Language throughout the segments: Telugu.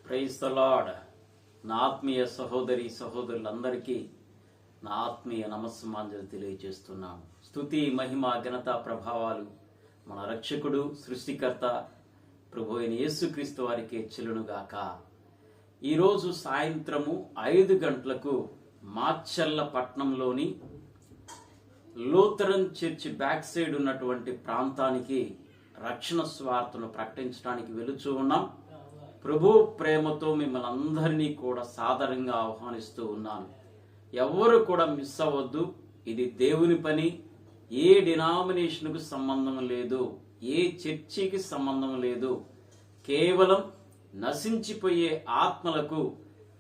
Praise the lord. నా ఆత్మీయ సహోదరి సహోదరులందరికీ నా ఆత్మీయ నమస్సుమాంజలి తెలియజేస్తున్నాను. స్తుతి మహిమ ఘనత ప్రభావాలు మన రక్షకుడు సృష్టికర్త ప్రభు అయిన యేసుక్రీస్తు వారికి చెల్లునుగాక. ఈరోజు సాయంత్రము 5 గంటలకు మాచర్ల పట్టణంలోని లూథరన్ చర్చ్ బ్యాక్ సైడ్ ఉన్నటువంటి ప్రాంతానికి రక్షణ స్వార్థను ప్రకటించడానికి వెళుచూ ఉన్నాం. ప్రభు ప్రేమతో మిమ్మల్ని అందరినీ కూడా సాదరంగా ఆహ్వానిస్తూ ఉన్నాను. ఎవరు కూడా మిస్ అవ్వద్దు. ఇది దేవుని పని. ఏ డినామినేషన్కు సంబంధం లేదు, ఏ చర్చికి సంబంధం లేదు. కేవలం నశించిపోయే ఆత్మలకు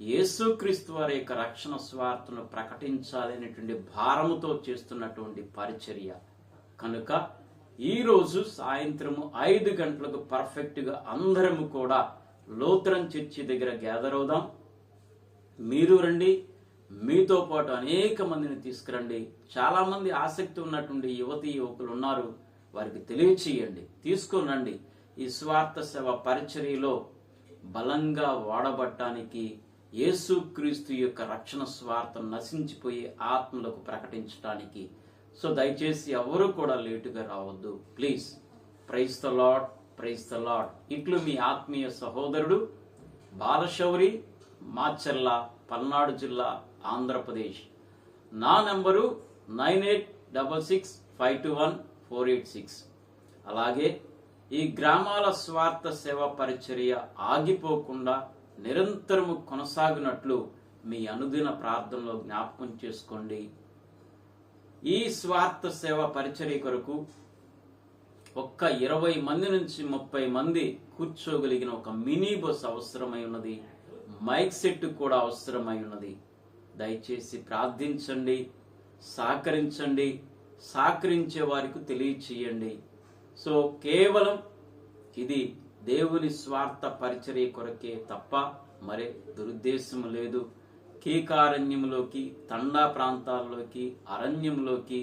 యేసుక్రీస్తు వారి యొక్క రక్షణ స్వార్థను ప్రకటించాలనేటువంటి భారముతో చేస్తున్నటువంటి పరిచర్య. కనుక ఈరోజు సాయంత్రము 5 గంటలకు పర్ఫెక్ట్గా అందరము కూడా లూథరన్ చర్చి దగ్గర గ్యాదర్ అవుదాం. మీరు రండి, మీతో పాటు అనేక మందిని తీసుకురండి. చాలా మంది ఆసక్తి ఉన్నటువంటి యువతీ యువకులు ఉన్నారు, వారికి తెలియచేయండి, తీసుకొని రండి. ఈ స్వార్థ సేవ పరిచర్యలో బలంగా వాడబట్టానికి, యేసుక్రీస్తు యొక్క రక్షణ స్వార్థం నశించిపోయే ఆత్మలకు ప్రకటించడానికి. సో దయచేసి ఎవరు కూడా లేటుగా రావద్దు please. Praise the Lord, praise the Lord. ఇట్లు మీ ఆత్మీయ సహోదరుడు బాలశౌరి, మాచర్ల, పల్నాడు జిల్లా, ఆంధ్రప్రదేశ్. నా నంబరు 9866521486. అలాగే ఈ గ్రామాల స్వార్థ సేవా పరిచర్య ఆగిపోకుండా నిరంతరము కొనసాగినట్లు మీ అనుదిన ప్రార్థనలో జ్ఞాపకం చేసుకోండి. ఈ స్వార్థ సేవా పరిచర్య కొరకు ఒక్క 20 మంది నుంచి 30 మంది కూర్చోగలిగిన ఒక మినీ బస్ అవసరమై ఉన్నది. మైక్ సెట్ కూడా అవసరమై ఉన్నది. దయచేసి ప్రార్థించండి, సహకరించండి, సహకరించే వారికి తెలియచేయండి. సో కేవలం ఇది దేవుని స్వార్థ పరిచర్య కొరకే తప్ప మరే దురుద్దేశం లేదు. కీకారణ్యంలోకి, తండా ప్రాంతాల్లోకి, అరణ్యంలోకి,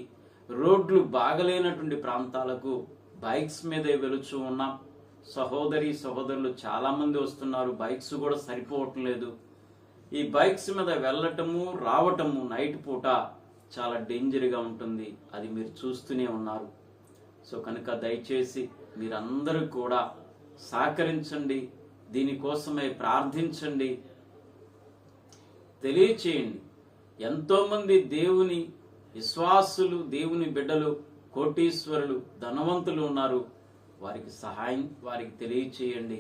రోడ్లు బాగలేనటువంటి ప్రాంతాలకు బైక్స్ మీదే వెళుచూ ఉన్నాం. సహోదరులు చాలా మంది వస్తున్నారు, బైక్స్ కూడా సరిపోవటం లేదు. ఈ బైక్స్ మీద వెళ్ళటము రావటము నైట్ పూట చాలా డేంజర్గా ఉంటుంది. అది మీరు చూస్తూనే ఉన్నారు. సో కనుక దయచేసి మీరందరూ కూడా సహకరించండి, దీనికోసమే ప్రార్థించండి, తెలియచేయండి. ఎంతోమంది దేవుని విశ్వాసులు, దేవుని బిడ్డలు, కోటీశ్వరులు, ధనవంతులు ఉన్నారు. వారికి తెలియచేయండి.